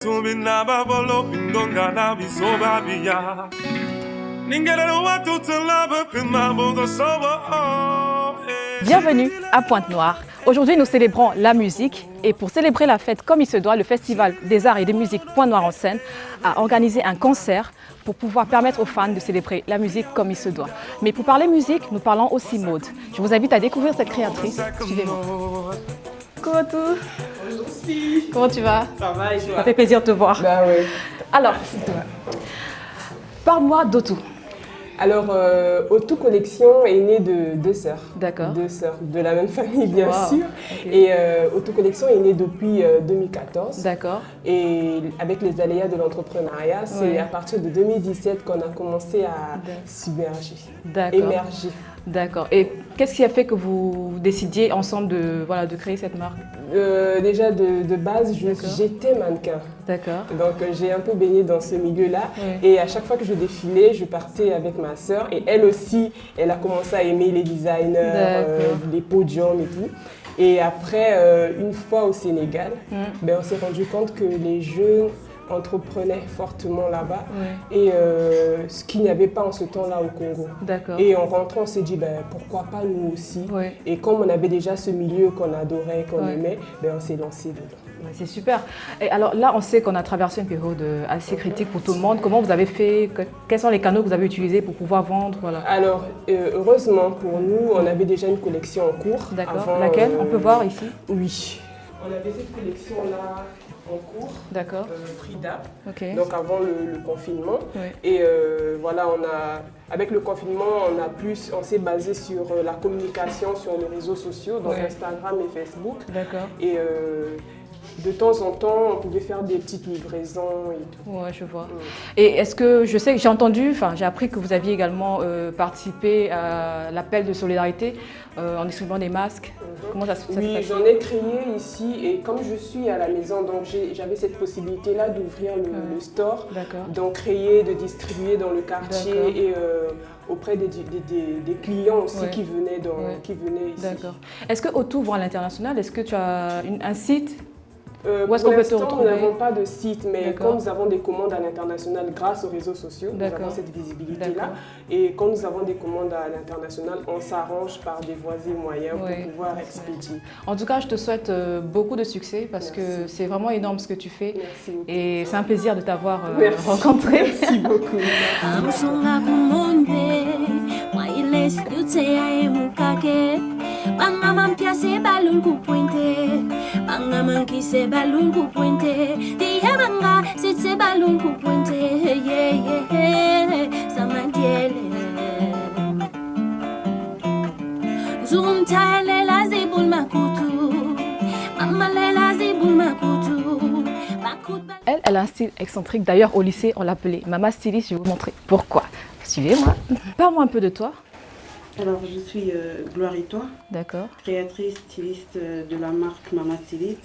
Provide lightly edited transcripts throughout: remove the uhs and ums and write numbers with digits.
Bienvenue à Pointe-Noire. Aujourd'hui, nous célébrons la musique et pour célébrer la fête comme il se doit, le Festival des Arts et des Musiques Pointe-Noire en scène a organisé un concert pour pouvoir permettre aux fans de célébrer la musique comme il se doit. Mais pour parler musique, nous parlons aussi mode. Je vous invite à découvrir cette créatrice. Suivez-moi. Coucou tout. Bonjour. Comment tu vas? Ça va et toi? Ça fait plaisir de te voir. Bah oui. Alors, parle-moi d'Otu. Alors, Otu Collection est née de deux sœurs. D'accord. Deux sœurs de la même famille, bien Wow. sûr. Okay. Et Otu Collection est née depuis 2014. D'accord. Et avec les aléas de l'entrepreneuriat, c'est à partir de 2017 qu'on a commencé à submerger, émerger. D'accord. Et qu'est-ce qui a fait que vous décidiez ensemble de créer cette marque? Déjà de base, j'étais mannequin. D'accord. Donc j'ai un peu baigné dans ce milieu-là. Oui. Et à chaque fois que je défilais, je partais avec ma sœur. Et elle aussi, elle a commencé à aimer les designers, les podiums et tout. Et après, une fois au Sénégal, on s'est rendu compte que les jeunes entreprenaient fortement là-bas, et ce qu'il n'y avait pas en ce temps-là au Congo. D'accord. Et en rentrant, on s'est dit pourquoi pas nous aussi. Et comme on avait déjà ce milieu qu'on adorait, qu'on aimait, on s'est lancé dedans. C'est super. Et alors là, on sait qu'on a traversé une période assez critique pour tout le monde. Comment vous avez fait? Quels sont les canaux que vous avez utilisés pour pouvoir vendre? Voilà. Alors, heureusement pour nous, on avait déjà une collection en cours. D'accord. Laquelle? On peut voir ici? Oui. On avait cette collection-là en cours. D'accord. Frida. Okay. Donc avant le confinement. Et voilà, avec le confinement, on s'est basé sur la communication sur les réseaux sociaux, donc Instagram et Facebook. D'accord. Et de temps en temps, on pouvait faire des petites livraisons et tout. Ouais, je vois. Et est-ce que, je sais que j'ai appris que vous aviez également participé à l'appel de solidarité en distribuant des masques. Comment ça se passe? Oui, j'en ai créé ici et comme je suis à la maison, donc j'avais cette possibilité-là d'ouvrir le store, donc créer, de distribuer dans le quartier et auprès des clients aussi qui venaient ici. D'accord. Est-ce que Otu vend à l'international? Est-ce que tu as un site? Pour l'instant, nous n'avons pas de site, mais comme nous avons des commandes à l'international grâce aux réseaux sociaux, nous avons cette visibilité-là. Et quand nous avons des commandes à l'international, on s'arrange par des voies et moyens pour pouvoir expédier. En tout cas, je te souhaite beaucoup de succès parce que c'est vraiment énorme ce que tu fais. Merci beaucoup. Et c'est un plaisir de t'avoir rencontré. Merci beaucoup. Balloon ku pointe dia banga sitse balloon ku pointe samandiele zoom tale la zibul makutu mama la zibul makutu. Elle a un style excentrique. D'ailleurs, au lycée, on l'appelait Mama Styliste. Je vais vous montrer pourquoi. Suivez-moi. Parle-moi un peu de toi. Alors, je suis Gloire Itoa, créatrice styliste de la marque Mama Styliste,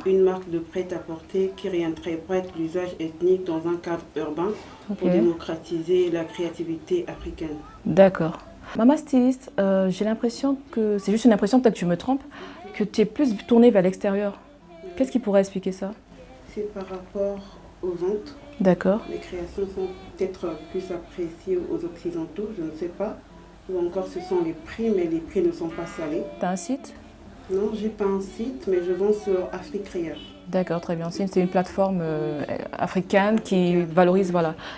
une marque de prêt-à-porter qui réinterprète l'usage ethnique dans un cadre urbain pour démocratiser la créativité africaine. D'accord. Mama Styliste, j'ai l'impression que, c'est juste une impression, peut-être que je me trompe, que tu es plus tournée vers l'extérieur. Qu'est-ce qui pourrait expliquer ça? C'est par rapport aux ventes. D'accord. Les créations sont peut-être plus appréciées aux Occidentaux, je ne sais pas. Ou encore ce sont les prix, mais les prix ne sont pas salés. Tu as un site? Non, j'ai pas un site, mais je vends sur Africreator. D'accord, très bien. C'est une plateforme africaine qui valorise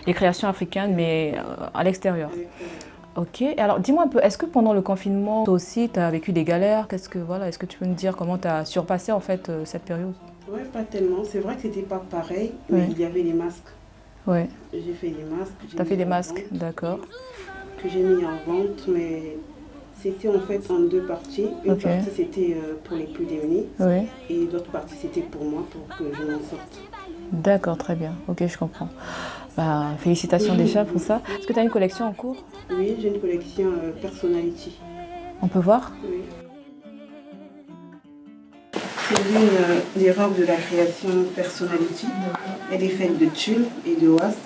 les créations africaines, mais à l'extérieur. Ok. Alors, dis-moi un peu, est-ce que pendant le confinement, toi aussi, tu as vécu des galères? Est-ce que tu peux me dire comment tu as surpassé en fait cette période? Oui, pas tellement. C'est vrai que c'était pas pareil, mais il y avait les masques. Oui. J'ai fait des masques. Tu as fait des masques, d'accord. Que j'ai mis en vente, mais c'était en fait en deux parties. Une partie c'était pour les plus démunis et l'autre partie c'était pour moi, pour que je m'en sorte. D'accord, très bien. Ok, je comprends. Félicitations déjà pour ça. Est-ce que tu as une collection en cours? Oui, j'ai une collection Personality. On peut voir? Oui. C'est l'une des robes de la création Personality. Elle est faite de tulle et de oise.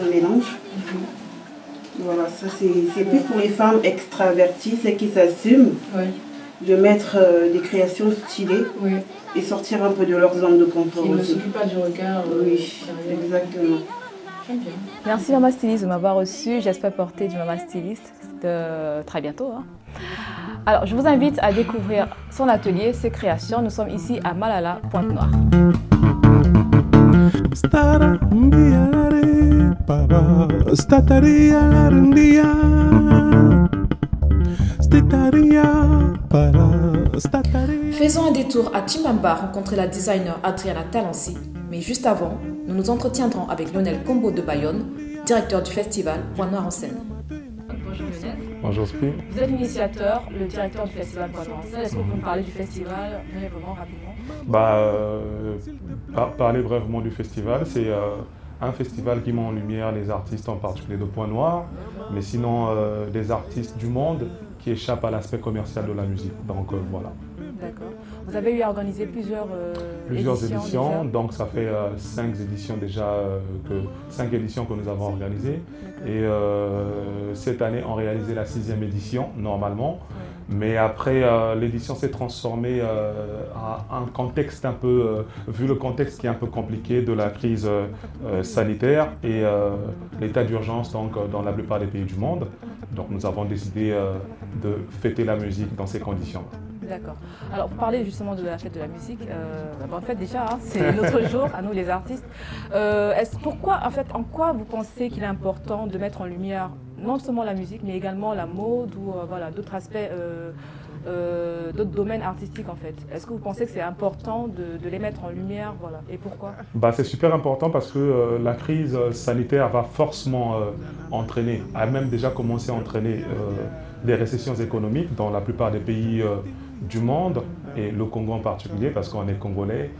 On mélange. Voilà, ça c'est plus pour les femmes extraverties, celles qui s'assument. de mettre des créations stylées et sortir un peu de leur zone de confort. Ils ne s'occupent pas du regard. Oui, exactement. Merci Mama Styliste de m'avoir reçu. J'espère porter du Mama Styliste très bientôt. Alors, je vous invite à découvrir son atelier, ses créations. Nous sommes ici à Malala, Pointe-Noire. Faisons un détour à Chimbamba rencontrer la designer Adriana Talansi. Mais juste avant, nous nous entretiendrons avec Lionel Combo de Bayonne, directeur du festival Pointe-Noire en scène. Bonjour Lionel. Bonjour Spi. Vous êtes l'initiateur, le directeur du festival Pointe-Noire en scène. Est-ce que vous pouvez me parler du festival brièvement, rapidement? Parler brièvement du festival, c'est un festival qui met en lumière les artistes en particulier de Pointe-Noire, mais sinon des artistes du monde qui échappent à l'aspect commercial de la musique. Donc voilà. D'accord. Vous avez eu à organiser plusieurs éditions, donc ça fait 5 éditions déjà, 5 éditions que nous avons organisées. Et cette année, on réalisait la 6e édition normalement. Mais après, l'édition s'est transformée à un contexte un peu, vu le contexte qui est un peu compliqué de la crise sanitaire et l'état d'urgence dans la plupart des pays du monde. Donc nous avons décidé de fêter la musique dans ces conditions. D'accord. Alors, pour parler justement de la fête de la musique, en fait déjà, c'est notre jour, à nous les artistes. En quoi vous pensez qu'il est important de mettre en lumière non seulement la musique, mais également la mode ou d'autres aspects, d'autres domaines artistiques en fait? Est-ce que vous pensez que c'est important de les mettre en lumière, et pourquoi? C'est super important parce que la crise sanitaire va forcément entraîner, a même déjà commencé à entraîner des récessions économiques dans la plupart des pays du monde, et le Congo en particulier parce qu'on est congolais,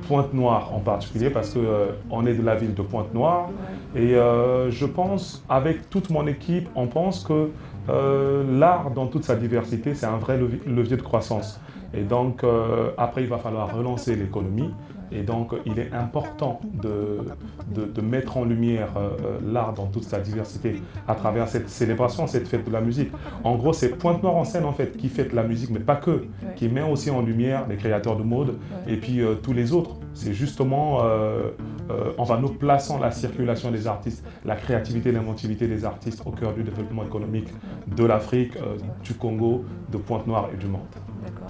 Pointe-Noire en particulier parce qu'on est de la ville de Pointe-Noire. Et je pense, avec toute mon équipe, on pense que l'art dans toute sa diversité, c'est un vrai levier de croissance. Et donc après, il va falloir relancer l'économie. Et donc, il est important de mettre en lumière l'art dans toute sa diversité à travers cette célébration, cette fête de la musique. En gros, c'est Pointe-Noire en scène en fait qui fête la musique, mais pas que, qui met aussi en lumière les créateurs de mode et puis tous les autres. C'est justement nous plaçant la circulation des artistes, la créativité, l'inventivité des artistes au cœur du développement économique de l'Afrique, du Congo, de Pointe-Noire et du monde. D'accord.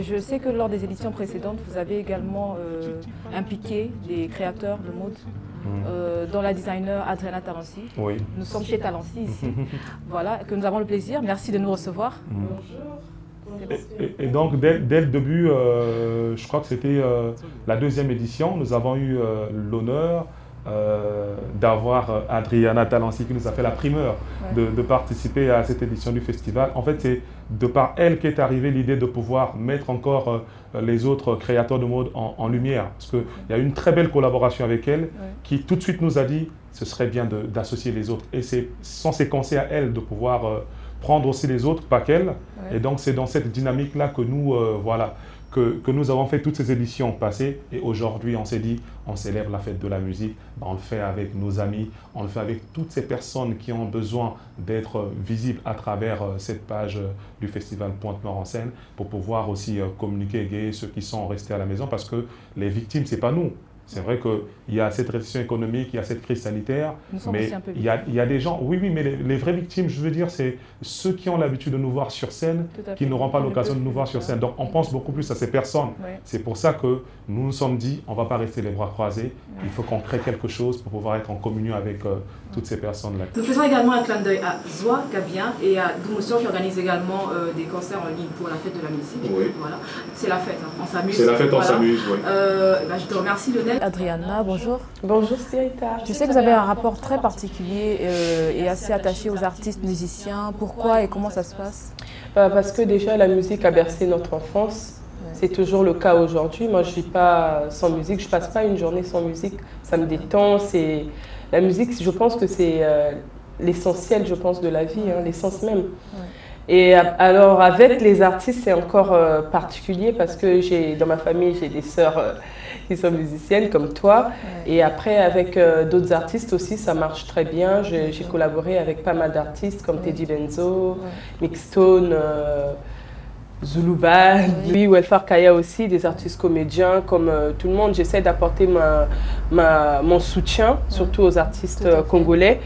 Je sais que lors des éditions précédentes, vous avez également impliqué des créateurs de mode, dont la designer Adriana Talansi. Oui. Nous sommes chez Talansi ici, que nous avons le plaisir. Merci de nous recevoir. Et donc, dès le début, je crois que c'était la 2e édition, nous avons eu l'honneur d'avoir Adriana Talansi qui nous a fait la primeur de participer à cette édition du festival. En fait, c'est de par elle qu'est arrivée l'idée de pouvoir mettre encore les autres créateurs de mode en lumière. Parce qu'il y a eu une très belle collaboration avec elle qui tout de suite nous a dit ce serait bien d'associer les autres. Et c'est sans séquencer à elle de pouvoir prendre aussi les autres, pas qu'elle. Et donc c'est dans cette dynamique-là que nous, que nous avons fait toutes ces éditions passées. Et aujourd'hui, on s'est dit, on célèbre la fête de la musique. On le fait avec nos amis, on le fait avec toutes ces personnes qui ont besoin d'être visibles à travers cette page du festival Pointe-Noire en scène pour pouvoir aussi communiquer, égayer ceux qui sont restés à la maison parce que les victimes, ce n'est pas nous. C'est vrai qu'il y a cette récession économique, il y a cette crise sanitaire, mais il y a des gens, oui, mais les vraies victimes, je veux dire, c'est ceux qui ont l'habitude de nous voir sur scène, qui n'auront pas l'occasion de nous voir sur scène. Donc on pense beaucoup plus à ces personnes. C'est pour ça que nous nous sommes dit, on ne va pas rester les bras croisés, il faut qu'on crée quelque chose pour pouvoir être en communion avec toutes ces personnes-là. Nous faisons également un clin d'œil à Zoa Gabien et à Doumotion qui organise également des concerts en ligne pour la fête de la musique. Oui. Voilà. C'est la fête, on s'amuse. C'est la fête, on s'amuse, oui. Je te remercie Lionel. Adriana, bonjour. Bonjour Spirita. Je sais que vous avez un rapport très particulier et assez attaché aux artistes musiciens. Pourquoi et comment ça se passe? Parce que déjà la musique a bercé notre enfance. C'est toujours le cas aujourd'hui. Moi je ne vis pas sans musique, je ne passe pas une journée sans musique. Ça me détend. La musique, je pense que c'est l'essentiel, je pense, de la vie, l'essence même. Et alors avec les artistes, c'est encore particulier parce que dans ma famille, j'ai des sœurs qui sont musiciennes comme toi. Et après, avec d'autres artistes aussi, ça marche très bien. J'ai collaboré avec pas mal d'artistes comme Teddy Benzo, Mixstone. Zulu Band, oui, Welfare Kaya aussi, des artistes comédiens, comme tout le monde. J'essaie d'apporter mon soutien, surtout aux artistes congolais.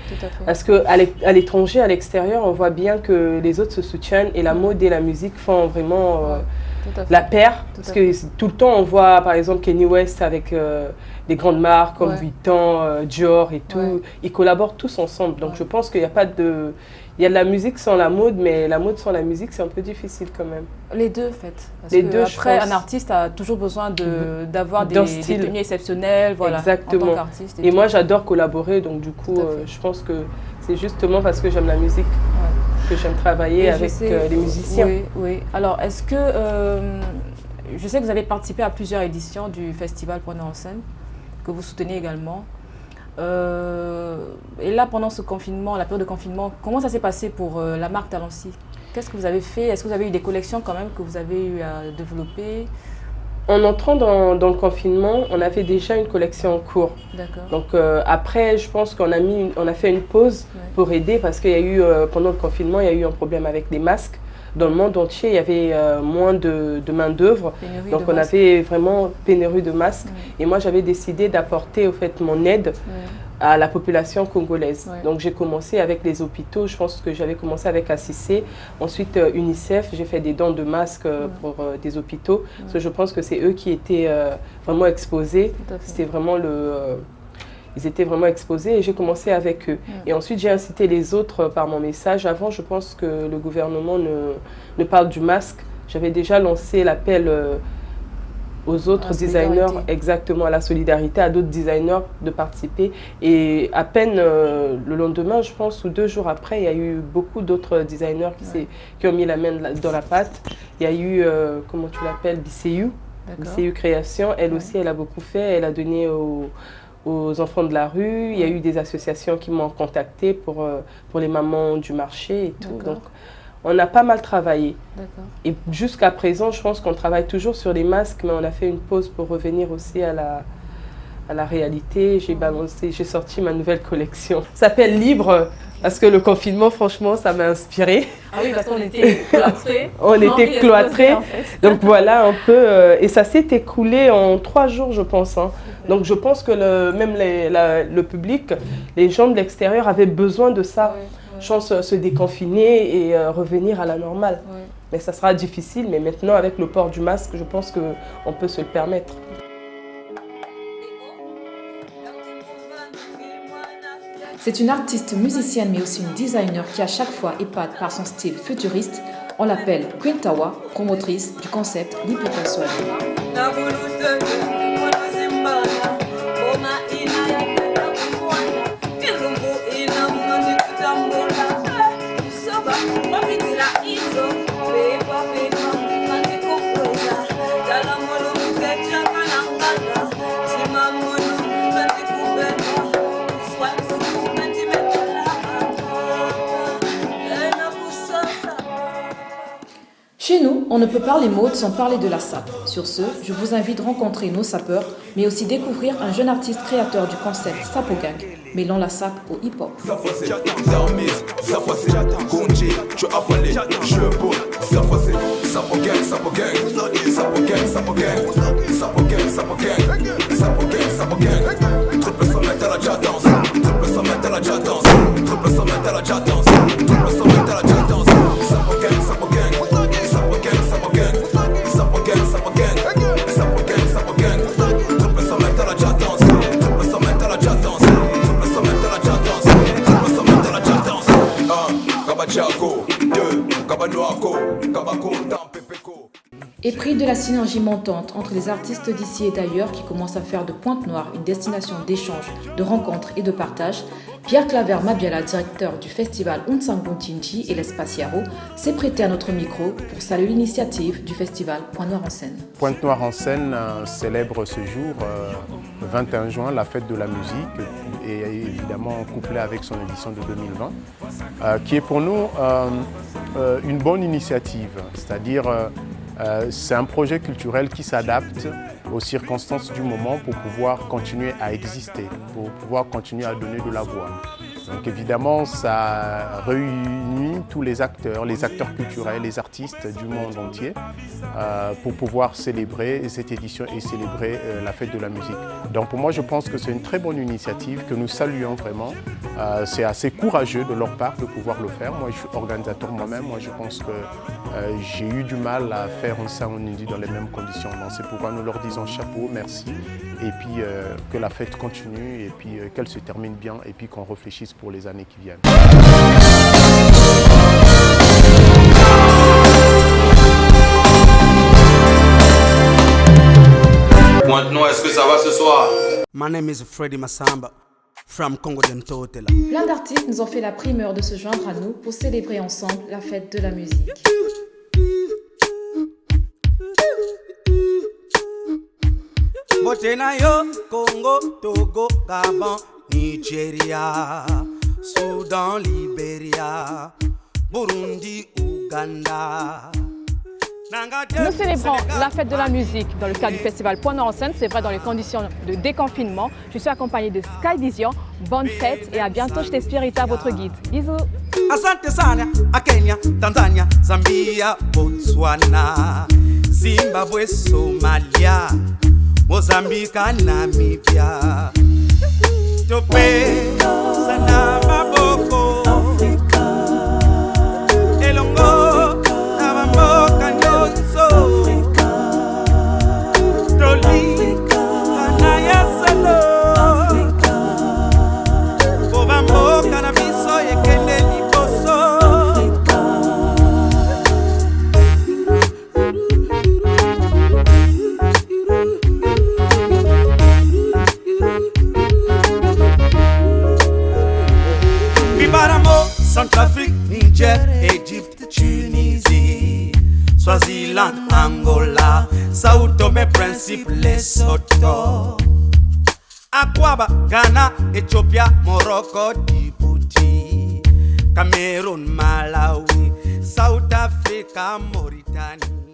Parce qu'à l'étranger, à l'extérieur, on voit bien que les autres se soutiennent et la mode et la musique font vraiment la paire. Parce que tout le temps, on voit par exemple Kanye West avec des grandes marques comme Vuitton, Dior et tout. Ils collaborent tous ensemble. Donc je pense qu'il n'y a pas de... Il y a de la musique sans la mode, mais la mode sans la musique, c'est un peu difficile quand même. Les deux, en fait. Parce les que deux, après, un artiste a toujours besoin d'avoir des tenues exceptionnelles, voilà, exactement. En tant qu'artiste. Et moi, j'adore collaborer, donc du coup, je pense que c'est justement parce que j'aime la musique que j'aime travailler avec les musiciens. Oui, oui. Alors, est-ce que... je sais que vous avez participé à plusieurs éditions du festival Point Noir en Scène, que vous soutenez également. Et là, pendant ce confinement, la période de confinement, comment ça s'est passé pour la marque Talency? Qu'est-ce que vous avez fait? Est-ce que vous avez eu des collections quand même que vous avez eu à développer? En entrant dans le confinement, on avait déjà une collection en cours. Donc après, je pense qu'on a fait une pause pour aider parce qu'il y a eu, pendant le confinement, il y a eu un problème avec des masques. Dans le monde entier, il y avait moins de main-d'œuvre. Donc on avait vraiment pénurie de masques. Et moi, j'avais décidé d'apporter au fait mon aide à la population congolaise. Donc j'ai commencé avec les hôpitaux. Je pense que j'avais commencé avec ACC. Ensuite, UNICEF, j'ai fait des dons de masques pour des hôpitaux. Parce que je pense que c'est eux qui étaient vraiment exposés. C'était vraiment ils étaient vraiment exposés et j'ai commencé avec eux. Et ensuite, j'ai incité les autres par mon message. Avant, je pense que le gouvernement ne parle du masque. J'avais déjà lancé l'appel aux autres designers, exactement, à la solidarité, à d'autres designers de participer. Et à peine le lendemain, je pense, ou 2 jours après, il y a eu beaucoup d'autres designers qui ont mis la main dans la pâte. Il y a eu, comment tu l'appelles, BCU Création. Elle aussi, elle a beaucoup fait. Elle a donné aux enfants de la rue. Il y a eu des associations qui m'ont contacté pour les mamans du marché et tout. Donc, on a pas mal travaillé. Et jusqu'à présent, je pense qu'on travaille toujours sur les masques, mais on a fait une pause pour revenir aussi à la réalité. J'ai sorti ma nouvelle collection. Ça s'appelle Libre, parce que le confinement, franchement, ça m'a inspirée. Ah oui, parce qu'on était cloîtrés. On était cloîtrés. En fait. Donc voilà, un peu. Et ça s'est écoulé en 3 jours, je pense. Donc je pense que même le public, les gens de l'extérieur avaient besoin de ça. Chance se déconfiner et revenir à la normale. Mais ça sera difficile, mais maintenant avec le port du masque, je pense qu'on peut se le permettre. C'est une artiste musicienne mais aussi une designer qui à chaque fois épate par son style futuriste. On l'appelle Queen Tawa, promotrice du concept Lipota. Chez nous, on ne peut parler mode sans parler de la sape. Sur ce, je vous invite à rencontrer nos sapeurs, mais aussi découvrir un jeune artiste créateur du concept Sapo Gang, mêlant la sape au hip-hop. Épris de la synergie montante entre les artistes d'ici et d'ailleurs qui commencent à faire de Pointe-Noire une destination d'échange, de rencontres et de partage, Pierre Claver Mabiala, directeur du festival Unsanguntinji et l'Espace Yaro, s'est prêté à notre micro pour saluer l'initiative du festival Point Noir en Scène. Pointe Noire en Scène célèbre ce jour, le 21 juin, la fête de la musique, et évidemment couplée avec son édition de 2020, qui est pour nous une bonne initiative, c'est-à-dire c'est un projet culturel qui s'adapte aux circonstances du moment pour pouvoir continuer à exister, pour pouvoir continuer à donner de la voix. Donc évidemment, ça réunit tous les acteurs culturels, les artistes du monde entier pour pouvoir célébrer cette édition et célébrer la fête de la musique. Donc pour moi, je pense que c'est une très bonne initiative que nous saluons vraiment. C'est assez courageux de leur part de pouvoir le faire. Moi, je suis organisateur moi-même. Moi, je pense que j'ai eu du mal à faire ça en Indie dans les mêmes conditions. Donc c'est pourquoi nous leur disons chapeau, merci. Et puis que la fête continue et puis qu'elle se termine bien et puis qu'on réfléchisse pour les années qui viennent. Pointe-Noire, est-ce que ça va ce soir? My name is Freddy Massamba from Congo Dentotela. Plein d'artistes nous ont fait la primeur de se joindre à nous pour célébrer ensemble la fête de la musique. Botenayo, Congo, Togo, Gabon, Nigeria, Soudan, Libéria, Burundi, Ouganda. Nous célébrons la fête de la musique dans le cadre du festival Point Noir en scène. C'est vrai, dans les conditions de déconfinement. Je suis accompagnée de Sky Vision. Bonne fête et à bientôt. Je t'Espirita, votre guide. Bisous. Asante sana, a Kenya, Tanzania, Zambia, Botswana, Zimbabwe, Somalia, Mozambique, Namibia. Tope, sana maboko, Africa, Elongo, Nabamboka nyonso, Africa, Toli, Kanaya Salo, Africa, Bobamboka na biso yekende liboso, Africa. Bibaramo, Centrafrique, Niger, Égypte, Tunisie, Swaziland, Angola, Sao Tome, Principe, Lesotho, Akwaba, Ghana, Ethiopia, Morocco, Djibouti, Cameroun, Malawi, South Africa, Mauritanie.